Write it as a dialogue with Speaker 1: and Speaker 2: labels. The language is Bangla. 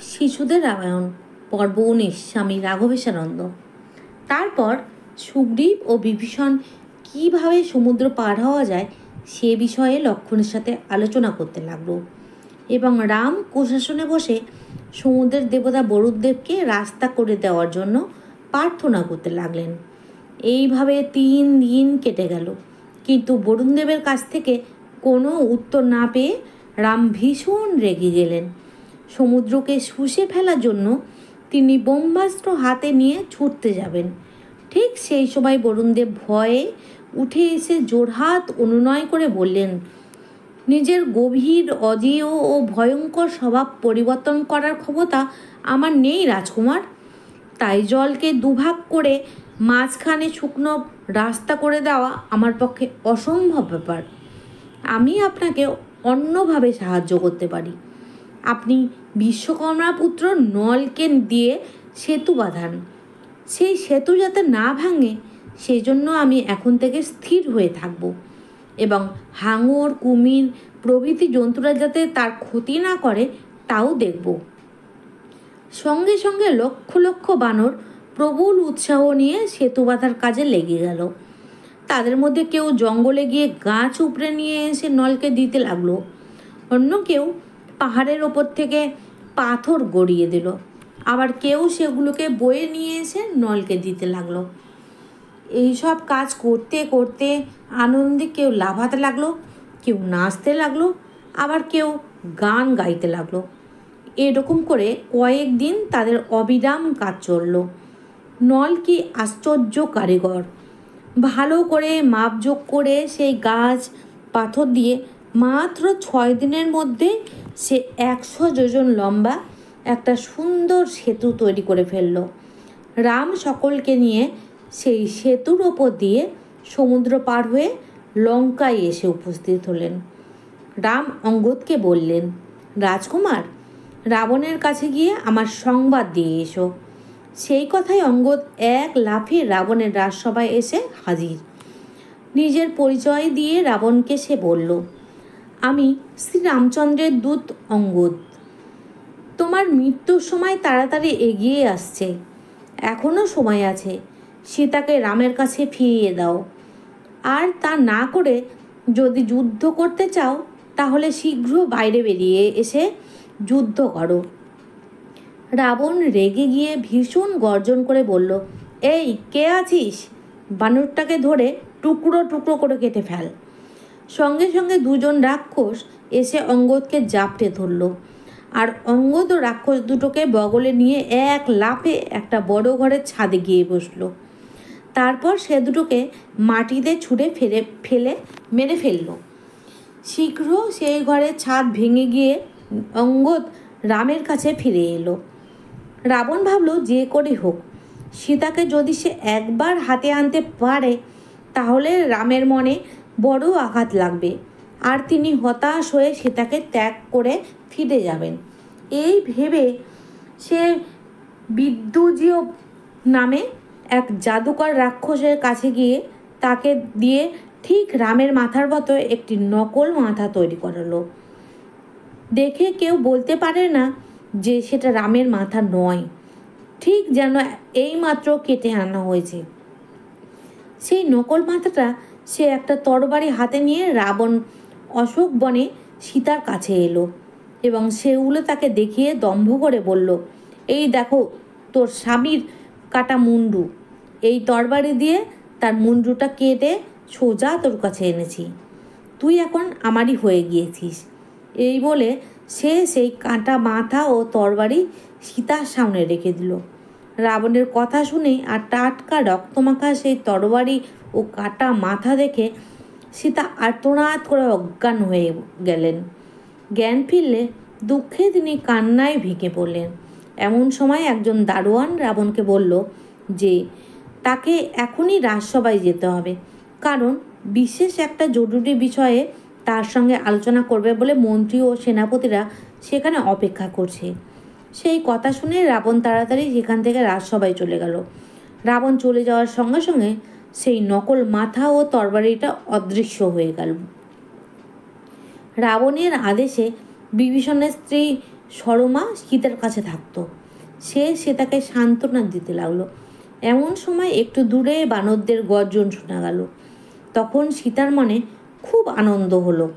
Speaker 1: শিশুদের রামায়ণ পর্ব 19 স্বামী রাঘবেশানন্দ। তারপর সুগ্রীব ও বিভীষণ কীভাবে সমুদ্র পার হওয়া যায় সে বিষয়ে লক্ষ্মণের সাথে আলোচনা করতে লাগলো এবং রাম কুশাসনে বসে সমুদ্রের দেবতা বরুণদেবকে রাস্তা করে দেওয়ার জন্য প্রার্থনা করতে লাগলেন। এইভাবে 3 দিন কেটে গেল, কিন্তু বরুণদেবের কাছ থেকে কোনো উত্তর না পেয়ে রাম ভীষণ রেগে গেলেন। সমুদ্রকে শুষে ফেলার জন্য তিনি ব্রহ্মাস্ত্র হাতে নিয়ে ছুটতে যাবেন। ঠিক সেই সময় বরুণদেব ভয়ে উঠে এসে জোড়হাত অনুনয় করে বললেন, নিজের গভীর অজেয় ও ভয়ঙ্কর স্বভাব পরিবর্তন করার ক্ষমতা আমার নেই রাজকুমার। তাই জলকে দুভাগ করে মাঝখানে শুকনো রাস্তা করে দেওয়া আমার পক্ষে অসম্ভব ব্যাপার। আমি আপনাকে অন্যভাবে সাহায্য করতে পারি। আপনি বিশ্বকর্মা পুত্র নলকে দিয়ে সেতু বাঁধান। সেই সেতু যাতে না ভাঙে সেই জন্য আমি এখন থেকে স্থির হয়ে থাকব এবং হাঙর, কুমির প্রভৃতি জন্তুরা যাতে তার ক্ষতি না করে তাও দেখব। সঙ্গে সঙ্গে লক্ষ লক্ষ বানর প্রবল উৎসাহ নিয়ে সেতু বাঁধার কাজে লেগে গেল। তাদের মধ্যে কেউ জঙ্গলে গিয়ে গাছ উপড়ে নিয়ে এসে নলকে দিতে লাগলো, অন্য কেউ পাহাড়ের ওপর থেকে পাথর গড়িয়ে দিল, আবার কেউ সেগুলোকে বয়ে নিয়ে এসে নলকে দিতে লাগলো। এইসব কাজ করতে করতে আনন্দে কেউ লাফাতে লাগলো, কেউ নাচতে লাগলো, আবার কেউ গান গাইতে লাগলো। এরকম করে কয়েকদিন তাদের অবিরাম কাজ চলল। নল কি আশ্চর্য কারিগর! ভালো করে মাপযোগ করে সেই গাছ পাথর দিয়ে মাত্র 6 দিনের মধ্যে সে 100 যোজন লম্বা একটা সুন্দর সেতু তৈরি করে ফেলল। রাম সকলকে নিয়ে সেই সেতুর ওপর দিয়ে সমুদ্র পার হয়ে লঙ্কায় এসে উপস্থিত হলেন। রাম অঙ্গদকে বললেন, রাজকুমার, রাবণের কাছে গিয়ে আমার সংবাদ দিয়ে এসো। সেই কথাই অঙ্গদ এক লাফে রাবণের রাজসভায় এসে হাজির। নিজের পরিচয় দিয়ে রাবণকে সে বলল, আমি শ্রীরামচন্দ্রের দূত অঙ্গদ। তোমার মৃত্যুর সময় তাড়াতাড়ি এগিয়ে আসছে, এখনও সময় আছে। সীতাকে রামের কাছে ফিরিয়ে দাও, আর তা না করে যদি যুদ্ধ করতে চাও তাহলে শীঘ্র বাইরে বেরিয়ে এসে যুদ্ধ করো। রাবণ রেগে গিয়ে ভীষণ গর্জন করে বলল, এই কে আছিস? বানরটাকে ধরে টুকরো টুকরো করে কেটে ফেল। সঙ্গে সঙ্গে 2 জন রাক্ষস এসে অঙ্গদকে জাপটে ধরল, আর অঙ্গদ ও রাক্ষস দুটোকে বগলে নিয়ে এক লাফে একটা বড় ঘরের ছাদে গিয়ে বসল। তারপর সে দুটোকে মাটিতে ছুঁড়ে ফেলে মেরে ফেলল। শীঘ্র সেই ঘরের ছাদ ভেঙে গিয়ে অঙ্গদ রামের কাছে ফিরে এলো। রাবণ ভাবল, যে করে হোক সীতাকে যদি সে একবার হাতে আনতে পারে তাহলে রামের মনে বড় আঘাত লাগবে, আর তিনি হতাশ হয়ে সীতাকে ত্যাগ করে ফিরে যাবেন। এই ভেবে সে বিদ্যুজীয় নামে এক জাদুকর রাক্ষসের কাছে গিয়ে তাকে দিয়ে ঠিক রামের মাথার মতো একটি নকল মাথা তৈরি করালো। দেখে কেউ বলতে পারে না যে সেটা রামের মাথা নয়, ঠিক যেন এইমাত্র কেটে আনা হয়েছে। সেই নকল মাথাটা সে একটা তরবারি হাতে নিয়ে রাবণ অশোক বনে সীতার কাছে এলো এবং সেগুলো তাকে দেখিয়ে দম্ভ করে বলল, এই দেখো তোর স্বামীর কাটা মুন্ডু, এই তরবারি দিয়ে তার মুন্ডুটা কেটে সোজা তোর কাছে এনেছি, তুই এখন আমারই হয়ে গিয়েছিস। এই বলে সে সেই কাটা মাথা ও তরবারি সীতার সামনে রেখে দিল। রাবণের কথা শুনে আর টাটকা রক্তমাখা সেই তরবারি ও কাটা মাথা দেখে সীতা আর্তনাদ করে অজ্ঞান হয়ে গেলেন। জ্ঞান ফিরলে দুঃখে তিনি কান্নায় ভেঙে পড়লেন। এমন সময় একজন দারোয়ান রাবণকে বলল যে তাকে এখনই রাজসভায় যেতে হবে, কারণ বিশেষ একটা জরুরি বিষয়ে তার সঙ্গে আলোচনা করবে বলে মন্ত্রী ও সেনাপতিরা সেখানে অপেক্ষা করছে। সেই কথা শুনে রাবণ তাড়াতাড়ি সেখান থেকে রাজসভায় চলে গেল। রাবণ চলে যাওয়ার সঙ্গে সঙ্গে সেই নকল মাথা ও তরবারিটা অদৃশ্য হয়ে গেল। রাবণের আদেশে বিভীষণের স্ত্রী সরমা সীতার কাছে থাকতো। সে তাকে সান্ত্বনা দিতে লাগলো। এমন সময় একটু দূরে বানরদের গর্জন শোনা গেল। তখন সীতার মনে খুব আনন্দ হলো।